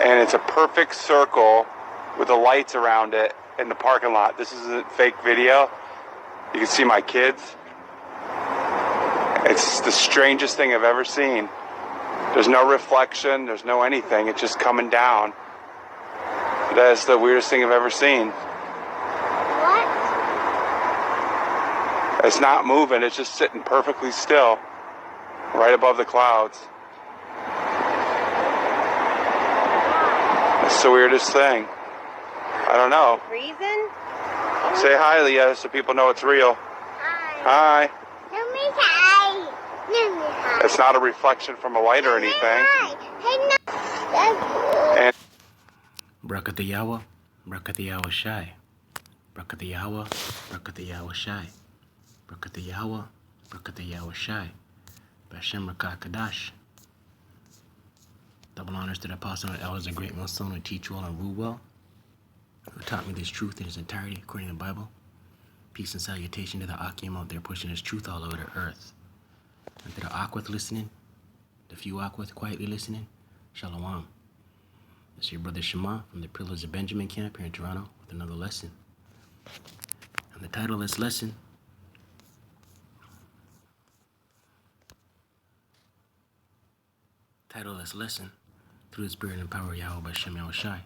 And it's a perfect circle with the lights around it in the parking lot. This isn't fake video. You can see my kids. It's the strangest thing I've ever seen. There's no reflection, there's no anything, it's just coming down. That is the weirdest thing I've ever seen. What? It's not moving, it's just sitting perfectly still, right above the clouds. It's the weirdest thing. I don't know. Reason? Say hi, Leah, so people know it's real. Hi. Hi. Let me hi. Let me hi. It's not a reflection from a light or anything. Hi. Hey, no. That's cool. And Brakat the YaHaWah, Brakat the YaHaWaShi, Brakat the YaHaWah, Brakat the YaHaWaShi, Brakat the YaHaWah, Brakat the YaHaWaShi, BaHaSham Rakat Qadash. Double honors to the apostle and elders and great millstone who teach well and rule well, who taught me this truth in its entirety according to the Bible. Peace and salutation to the Akim out there pushing this truth all over the earth. And to the Akwith listening, the few Akwith quietly listening, Shalom. This is your brother Shema from the Pillars of Benjamin camp here in Toronto with another lesson. And the title of this lesson, through the spirit and power of YaHaWah BaHaSham YaHaWaShi,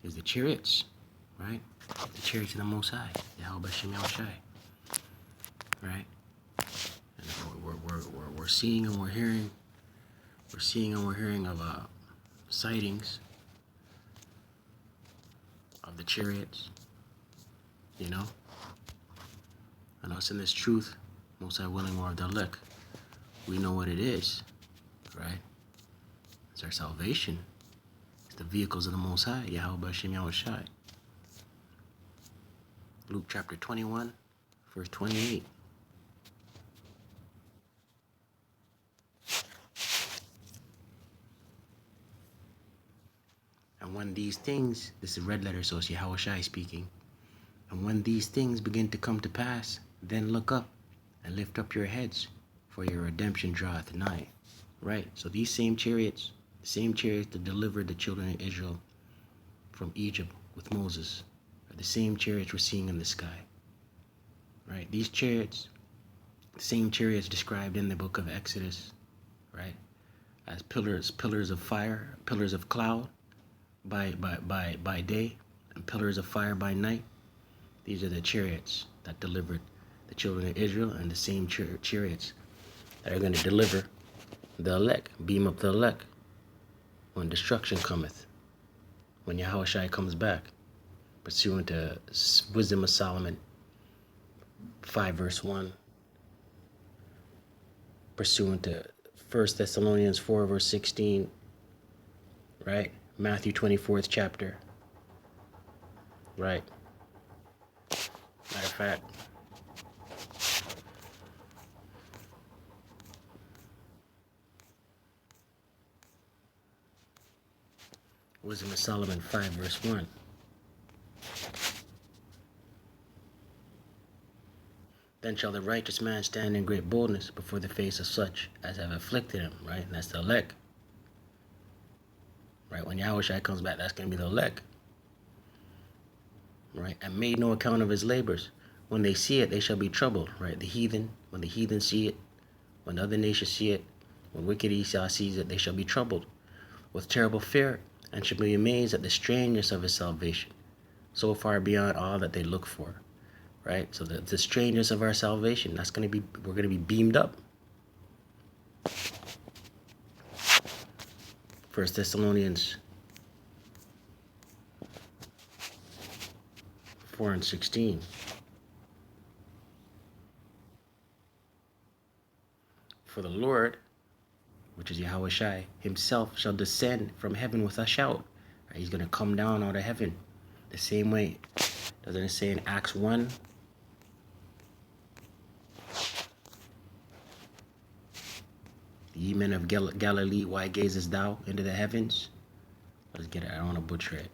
is the Chariots, right? The Chariots of the Most High, YaHaWah BaHaSham YaHaWaShi, right? And we're seeing and we're hearing of sightings of the chariots, you know, and us in this truth, Most High willing more of the elect, we know what it is, right? It's our salvation. It's the vehicles of the Most High, YaHaWah BaHaSham YaHaWaShi. Luke chapter 21, verse 28. And when these things, this is red letter, so it's YaHaWaShi speaking. And when these things begin to come to pass, then look up and lift up your heads, for your redemption draweth nigh. Right? So these same chariots, the same chariots that delivered the children of Israel from Egypt with Moses, are the same chariots we're seeing in the sky. Right? These chariots, the same chariots described in the book of Exodus, right? As pillars of fire, pillars of cloud by day, and pillars of fire by night. These are the chariots that delivered the children of Israel, and the same chariots that are going to deliver the elect, beam up the elect when destruction cometh, when YaHaWaShi comes back, pursuant to Wisdom of Solomon 5 verse 1, pursuant to 1 Thessalonians 4 verse 16, right? Matthew 24th chapter, right? Matter of fact, Wisdom of Solomon 5 verse 1. Then shall the righteous man stand in great boldness before the face of such as have afflicted him, right? And that's the elect. Right? When YaHaWaShi comes back, that's going to be the elect. Right? And made no account of his labors. When they see it, they shall be troubled, right? The heathen, when the heathen see it, when the other nations see it, when wicked Esau sees it, they shall be troubled with terrible fear, and shall be amazed at the strangeness of his salvation, so far beyond all that they look for, right? So the strangeness of our salvation, that's going to be, we're going to be beamed up. 1 Thessalonians 4 and 16. For the Lord, which is YaHaWaShi, himself shall descend from heaven with a shout. Right? He's going to come down out of heaven. The same way, doesn't it say in Acts 1? Ye men of Galilee, why gazest thou into the heavens? Let's get it. I don't want to butcher it.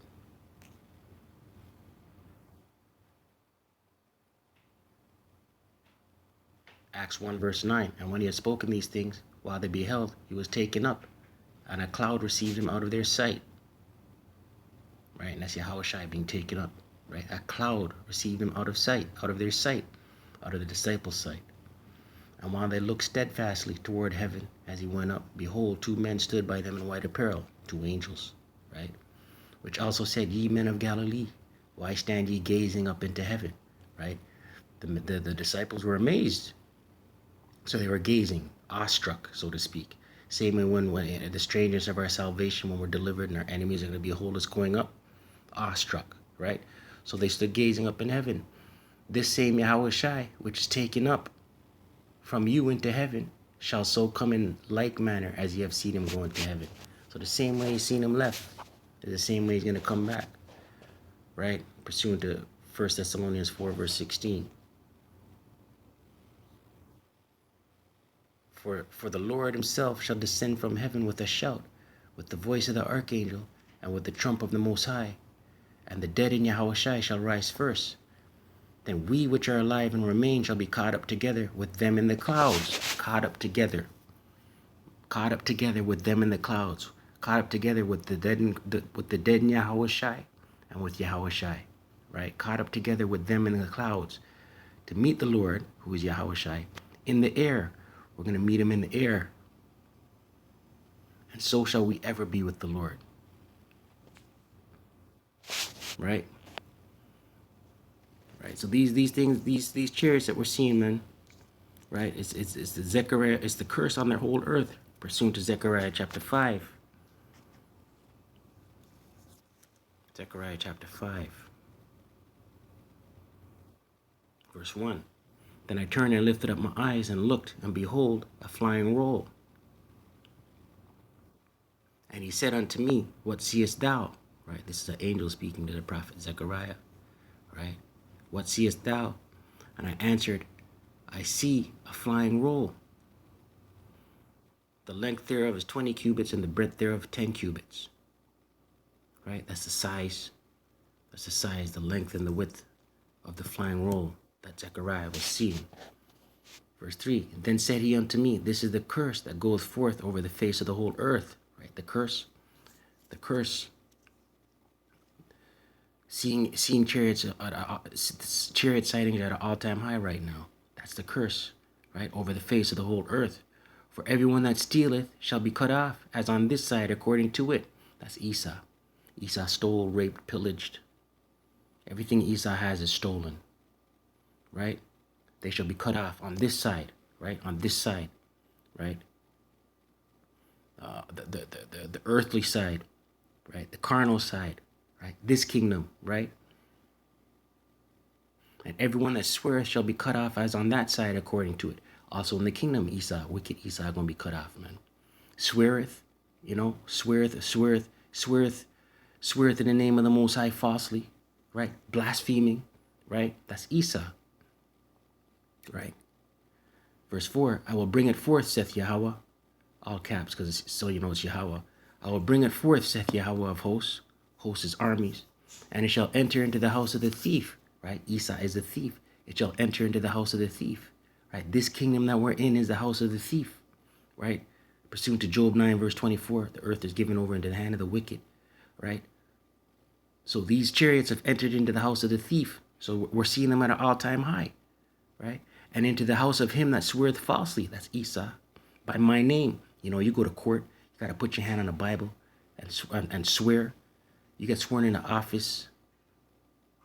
Acts 1 verse 9. And when he had spoken these things, while they beheld, he was taken up, and a cloud received him out of their sight. right? And that's YaHaWaShi being taken up, right? A cloud received him out of sight, out of their sight, out of the disciples' sight. And while they looked steadfastly toward heaven as he went up, behold, 2 men stood by them in white apparel, 2 angels, right? Which also said, Ye men of Galilee, why stand ye gazing up into heaven, right? The disciples were amazed. So they were gazing, awestruck, so to speak. Same way when the strangeness of our salvation, when we're delivered and our enemies are going to behold us going up, awestruck, right? So they stood gazing up in heaven. This same YaHaWaShi, which is taken up from you into heaven, shall so come in like manner as ye have seen him go into heaven. So the same way you seen him left is the same way he's going to come back, right? Pursuant to 1 Thessalonians 4 verse 16. For the Lord himself shall descend from heaven with a shout, with the voice of the archangel, and with the trump of the Most High. And the dead in YaHaWaShi shall rise first. Then we which are alive and remain shall be caught up together with them in the clouds. Caught up together. Caught up together with them in the clouds. Caught up together with the dead in YaHaWaShi and with YaHaWaShi. Right? Caught up together with them in the clouds to meet the Lord, who is YaHaWaShi, in the air. We're going to meet him in the air. And so shall we ever be with the Lord. Right? Right. So these things, these chariots that we're seeing, man, right? It's the Zechariah, it's the curse on their whole earth, pursuant to Zechariah chapter 5. Zechariah chapter 5. Verse 1. Then I turned and lifted up my eyes and looked, and behold, a flying roll. And he said unto me, What seest thou? Right, this is an angel speaking to the prophet Zechariah. Right, what seest thou? And I answered, I see a flying roll. The length thereof is 20 cubits, and the breadth thereof 10 cubits. Right, that's the size. That's the size, the length, and the width of the flying roll that Zechariah was seeing. Verse 3, Then said he unto me, This is the curse that goeth forth over the face of the whole earth. Right, the curse. Seeing chariots, chariot sightings at an all-time high right now. That's the curse, right, over the face of the whole earth. For everyone that stealeth shall be cut off, as on this side according to it. That's Esau. Esau stole, raped, pillaged. Everything Esau has is stolen. Right? They shall be cut off on this side, right? On this side, right? The earthly side, right? The carnal side, right? This kingdom, right? And everyone that sweareth shall be cut off as on that side according to it. Also in the kingdom, Esau, wicked Esau, going to be cut off, man. Sweareth, sweareth in the name of the Most High falsely, right? Blaspheming, right? That's Esau. Right. Verse 4, I will bring it forth, saith YaHaWah. All caps, because so you know it's YaHaWah. I will bring it forth, saith YaHaWah of hosts. Hosts is armies. And it shall enter into the house of the thief. Right. Esau is the thief. It shall enter into the house of the thief. Right. This kingdom that we're in is the house of the thief. Right. Pursuant to Job 9 verse 24, the earth is given over into the hand of the wicked. Right. So these chariots have entered into the house of the thief. So we're seeing them at an all-time high. Right. And into the house of him that sweareth falsely. That's Esau. By my name. You know, you go to court. You got to put your hand on the Bible and swear. You get sworn into office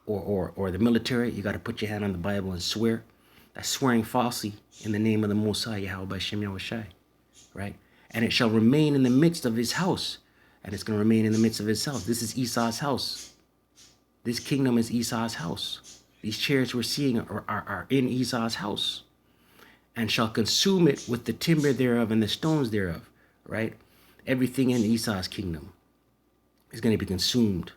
or the military. You got to put your hand on the Bible and swear. That's swearing falsely in the name of the Most High, YaHaWah, YaHaWaShi. Right? And it shall remain in the midst of his house. And it's going to remain in the midst of his house. This is Esau's house. This kingdom is Esau's house. These chariots we're seeing are in Esau's house, and shall consume it with the timber thereof and the stones thereof, right? Everything in Esau's kingdom is going to be consumed,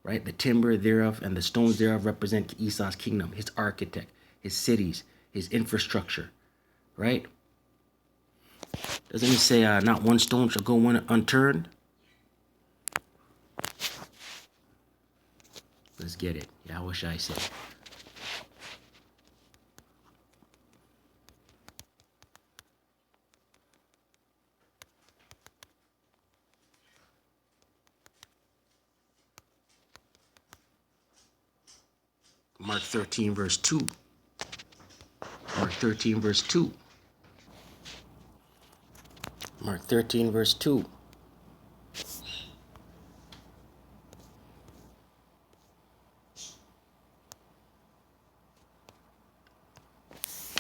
right? The timber thereof and the stones thereof represent Esau's kingdom, his architect, his cities, his infrastructure, right? Doesn't it say not one stone shall go unturned? Let's get it. YaHaWaShi said. Mark 13, verse 2. Mark 13, verse 2. Mark 13, verse 2.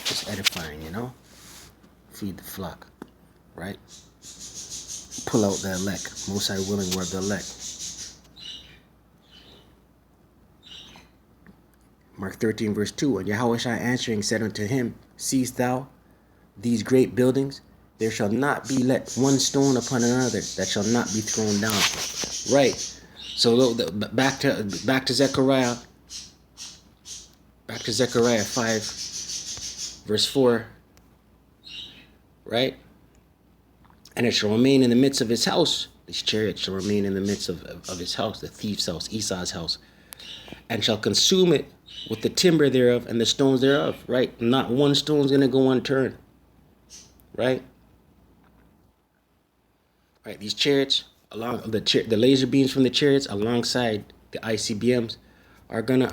Just edifying, you know? Feed the flock, right? Pull out the elect. Most High willing were the elect. Mark 13, verse 2. And YaHaWaShi answering said unto him, seest thou these great buildings? There shall not be let one stone upon another that shall not be thrown down. Right. So back to Zechariah. Back to Zechariah 5, verse 4. Right? And it shall remain in the midst of his house. These chariots shall remain in the midst of his house, the thief's house, Esau's house, and shall consume it with the timber thereof and the stones thereof. Right? Not one stone's going to go unturned. Right? Right, these chariots, along the laser beams from the chariots, alongside the ICBMs, are gonna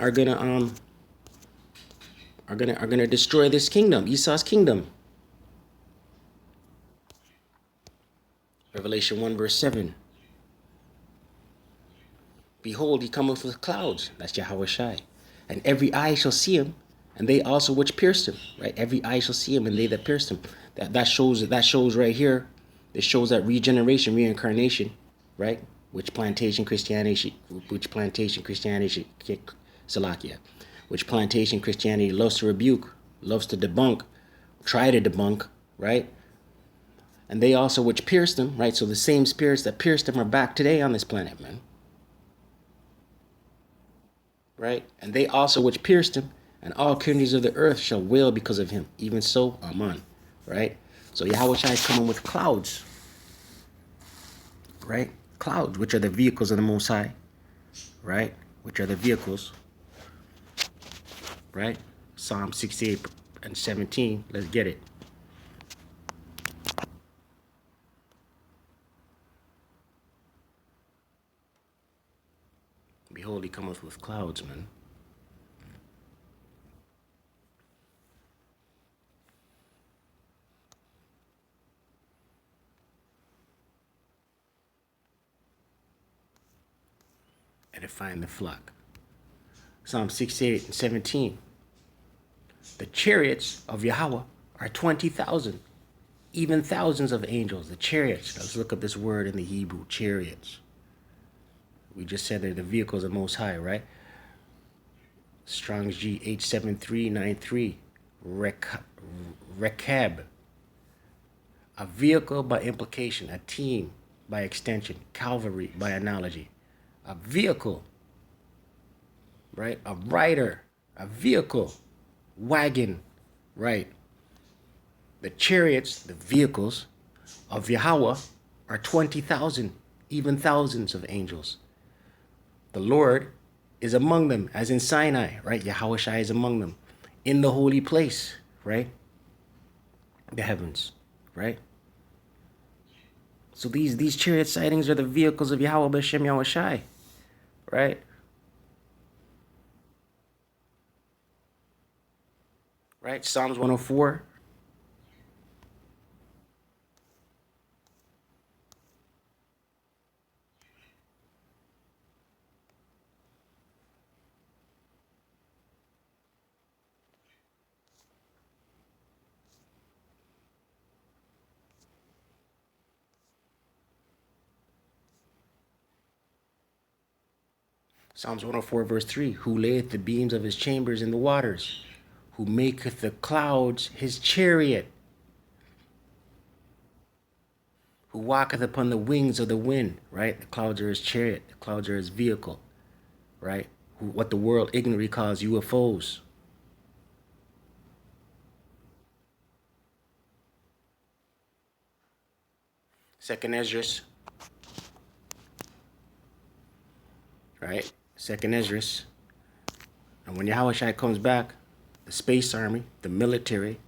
destroy this kingdom, Esau's kingdom. Revelation 1, verse 7. Behold, he cometh with clouds. That's YaHaWaShi. And every eye shall see him, and they also which pierced him. Right, every eye shall see him, and they that pierced him. That shows right here. It shows that regeneration, reincarnation, right? Which plantation Christianity, Salakia, which plantation Christianity loves to rebuke, loves to debunk, try to debunk, right? And they also which pierced them, right? So the same spirits that pierced them are back today on this planet, man. Right? And they also which pierced him, and all kingdoms of the earth shall wail because of him. Even so, Amen. Right? So YaHaWaShi is coming with clouds, right? Clouds, which are the vehicles of the Most High, right? Which are the vehicles, right? Psalm 68 and 17. Let's get it. Behold, he cometh with clouds, man. Edifying the flock. Psalm 68 and 17. The chariots of YaHaWah are 20,000, even thousands of angels. The chariots. Let's look up this word in the Hebrew, chariots. We just said they're the vehicles of Most High, right? Strong's G H7393. Rekab. A vehicle by implication, a team by extension, cavalry by analogy. A vehicle, right? A rider, a vehicle, wagon, right? The chariots, the vehicles of YaHaWah are 20,000, even thousands of angels. The Lord is among them, as in Sinai, right? YaHaWaShi is among them in the holy place, right? The heavens, right? So these chariot sightings are the vehicles of YaHaWah, BaHaSham, YaHaWaShi. Right? Right? Psalms 104. Psalms 104, verse 3. Who layeth the beams of his chambers in the waters, who maketh the clouds his chariot, who walketh upon the wings of the wind, right? The clouds are his chariot. The clouds are his vehicle, right? What the world ignorantly calls UFO'S. Second Esdras, right? Second Esdras. And when YaHaWaShi comes back, the space army, the military,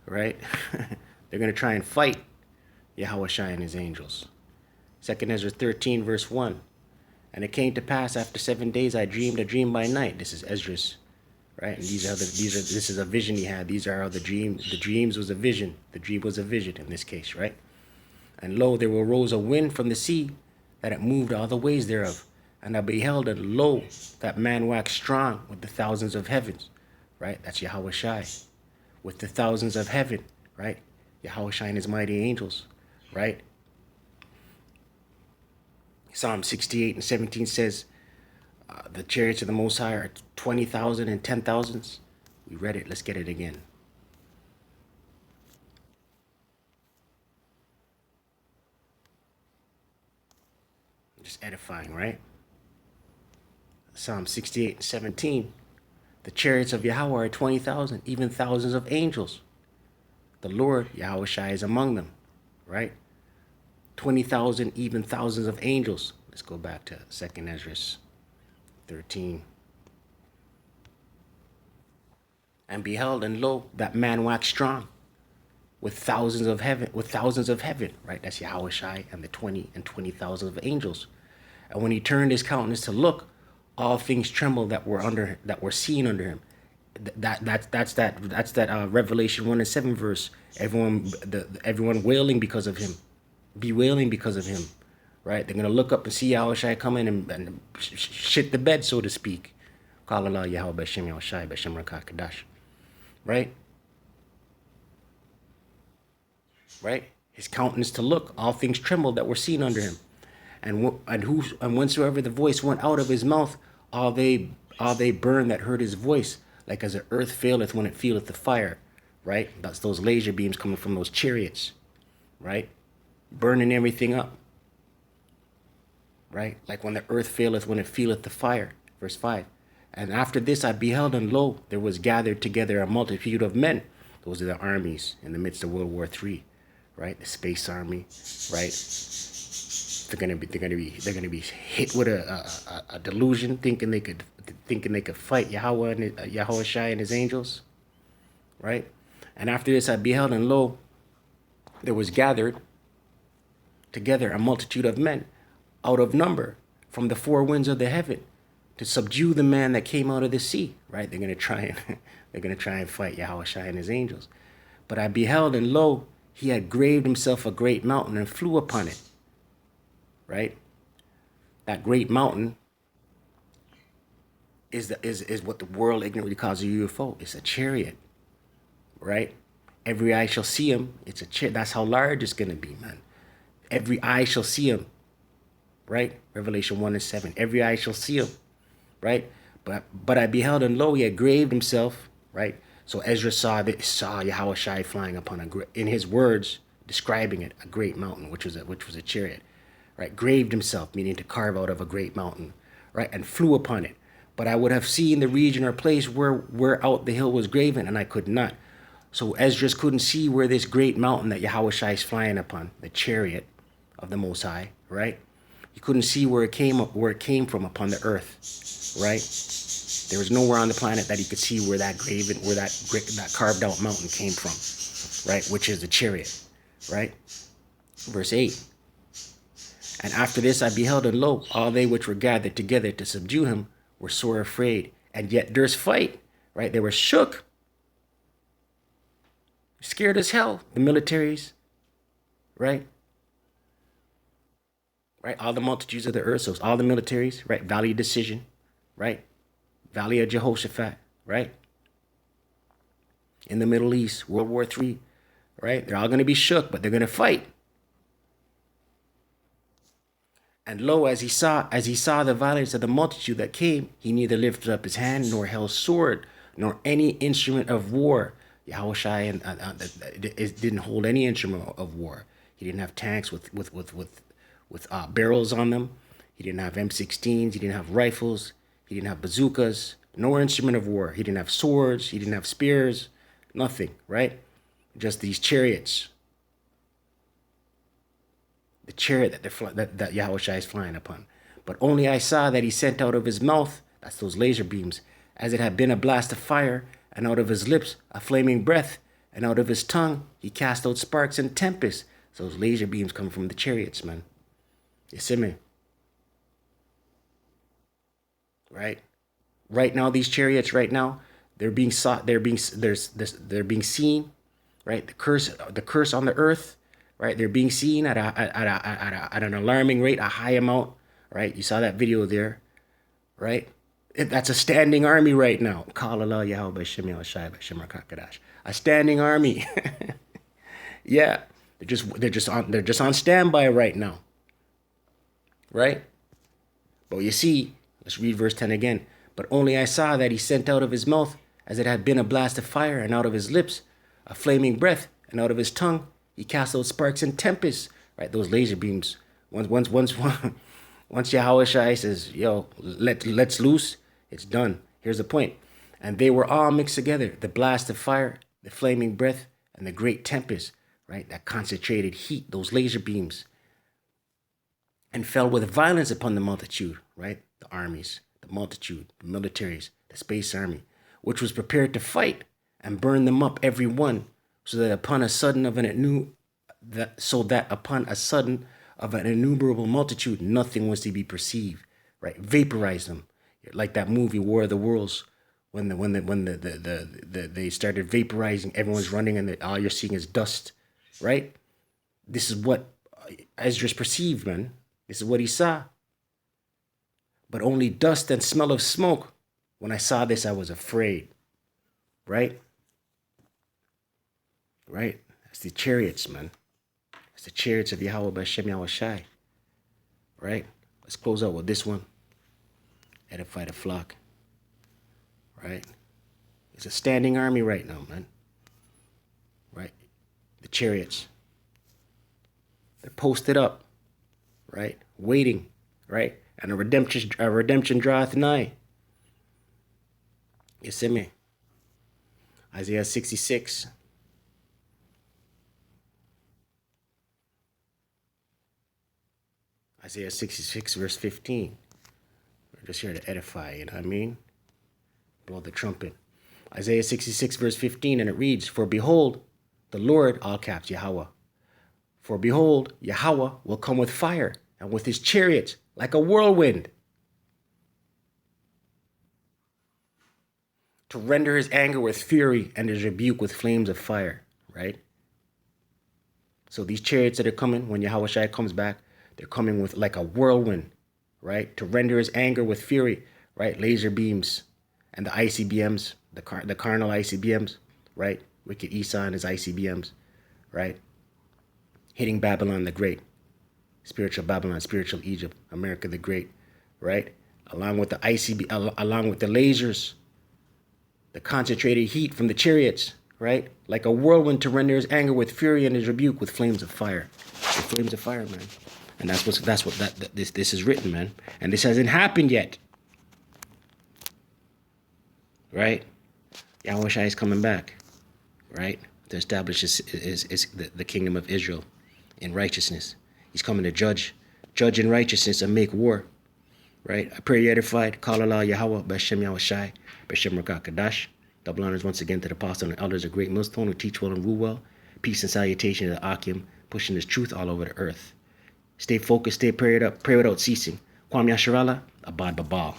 right? They're going to try and fight YaHaWaShi and his angels. Second Ezra 13, verse 1. And it came to pass after 7 days I dreamed a dream by night. This is Esdras, right? And this is a vision he had. These are the dreams. The dreams was a vision. The dream was a vision in this case, right? And lo, there arose a wind from the sea, that it moved all the ways thereof. And I beheld, and lo, that man waxed strong with the thousands of heavens, right? That's YaHaWaShi, with the thousands of heaven, right? YaHaWaShi and his mighty angels, right? Psalm 68 and 17 says, the chariots of the Most High are 20,000 and 10,000s. We read it. Let's get it again. Just edifying, right? Psalm 68 and 17. The chariots of YaHaWah are 20,000, even thousands of angels. The Lord, YaHaWaShi, is among them, right? 20,000, even thousands of angels. Let's go back to 2nd Esdras 13. And beheld, and lo, that man waxed strong with thousands of heaven, right? That's YaHaWaShi and the 20,000 of angels. And when he turned his countenance to look, all things trembled that were seen under him. That's that Revelation 1 and 7 verse. Everyone wailing because of him, bewailing because of him, right? They're gonna look up and see YaHaWaShi come in and shit the bed, so to speak. Halalyam, YaHaWah, BaHaSham, YaHaWaShi, BaHaSham, Qadash, right? Right? His countenance to look, all things trembled that were seen under him. And whensoever the voice went out of his mouth, all they burned that heard his voice, like as the earth faileth when it feeleth the fire, right? That's those laser beams coming from those chariots, right? Burning everything up, right? Like when the earth faileth when it feeleth the fire, verse 5. And after this I beheld, and lo, there was gathered together a multitude of men. Those are the armies in the midst of World War III, right? The space army, right? They're gonna be hit with a delusion, thinking they could fight YaHaWah and YaHaWaShi and his angels, right? And after this I beheld, and lo, there was gathered together a multitude of men out of number from the four winds of the heaven to subdue the man that came out of the sea, right? They're gonna try and fight YaHaWaShi and his angels. But I beheld, and lo, he had graved himself a great mountain and flew upon it. Right? That great mountain is what the world ignorantly calls a UFO. It's a chariot, right? Every eye shall see him. It's a chariot. That's how large it's gonna be, man. Every eye shall see him, right? Revelation 1 and 7. Every eye shall see him, right? But I beheld, and lo, he had graved himself, right? So Ezra saw YaHaWaShi flying upon in his words describing it, a great mountain, which was a chariot. Right, graved himself, meaning to carve out of a great mountain, right, and flew upon it. But I would have seen the region or place where out the hill was graven, and I could not. So Esdras couldn't see where this great mountain that YaHaWaShi is flying upon, the chariot of the Most High, right? He couldn't see where it came from upon the earth, right? There was nowhere on the planet that he could see where that carved out mountain came from, right? Which is the chariot, right? Verse 8. And after this I beheld, and lo, all they which were gathered together to subdue him were sore afraid, and yet durst fight, right? They were shook, scared as hell, the militaries, right? Right, all the multitudes of the earth, so all the militaries, right? Valley of Decision, right? Valley of Jehoshaphat, right? In the Middle East, World War III, right? They're all going to be shook, but they're going to fight. And lo, as he saw the violence of the multitude that came, he neither lifted up his hand, nor held sword, nor any instrument of war. YaHaWaShi didn't hold any instrument of war. He didn't have tanks with barrels on them. He didn't have M16s. He didn't have rifles. He didn't have bazookas. No instrument of war. He didn't have swords. He didn't have spears. Nothing, right? Just these chariots. The chariot that YaHaWaShi is flying upon. But only I saw that he sent out of his mouth, that's those laser beams, as it had been a blast of fire, and out of his lips a flaming breath, and out of his tongue he cast out sparks and tempests. So those laser beams come from the chariots, man. You see me? right? Right now, these chariots, right now, they're being sought. They're being seen, right? The curse on the earth, right? They're being seen at an alarming rate, a high amount, right? You saw that video there, right? That's a standing army right now. YaHaWah, BaHaSham, YaHaWaShi, BaHaSham, Qadash. A standing army. Yeah, they're just on standby right now, right? But you see, let's read verse 10 again. But only I saw that he sent out of his mouth as it had been a blast of fire, and out of his lips a flaming breath, and out of his tongue he cast out sparks and tempests. Right, those laser beams. Once YaHaWaShi says, "Yo, let's loose," it's done. Here's the point. And they were all mixed together: the blast of fire, the flaming breath, and the great tempest. Right, that concentrated heat, those laser beams, and fell with violence upon the multitude. Right, the armies, the multitude, the militaries, the space army, which was prepared to fight, and burn them up every one, so that upon a sudden of an innumerable multitude, nothing was to be perceived. Right, vaporize them, like that movie War of the Worlds, when they started vaporizing, everyone's running, and all you're seeing is dust. Right, this is what Esdras perceived, man. This is what he saw. But only dust and smell of smoke. When I saw this, I was afraid. Right? Right? That's the chariots, man. It's the chariots of YaHaWah, BaHaSham, YaHaWaShi. Right? Let's close out with this one. Edify the flock. Right? It's a standing army right now, man. Right? The chariots. They're posted up. Right? Waiting. Right? And a redemption draweth nigh. You see me? Isaiah 66. Isaiah 66 verse 15. We're just here to edify, you know what I mean? Blow the trumpet. Isaiah 66 verse 15, and it reads, For behold, the Lord, all caps, YaHaWah. For behold, YaHaWah will come with fire, and with his chariots like a whirlwind, to render his anger with fury and his rebuke with flames of fire. Right? So these chariots that are coming, when YaHaWaShi comes back, they're coming with like a whirlwind, right? To render his anger with fury, right? Laser beams and the ICBMs, the carnal ICBMs, right? Wicked Esau and his ICBMs, right? Hitting Babylon the Great, spiritual Babylon, spiritual Egypt, America the Great, right? Along with the along with the lasers, the concentrated heat from the chariots, right? Like a whirlwind to render his anger with fury and his rebuke with flames of fire. With flames of fire, man. And this is written, man. And this hasn't happened yet. Right? YaHaWaShi is coming back, right? To establish the kingdom of Israel in righteousness. He's coming to judge in righteousness and make war. Right? I pray you edified. YaHaWah, BaHaSham, YaHaWaShi, BaHaSham, Qadash. Double honors once again to the apostles and elders of Great Millstone who teach well and rule well. Peace and salutation to the Akim, pushing this truth all over the earth. Stay focused, stay prayed up, pray without ceasing. Kwam Yasharala, Abad Babal.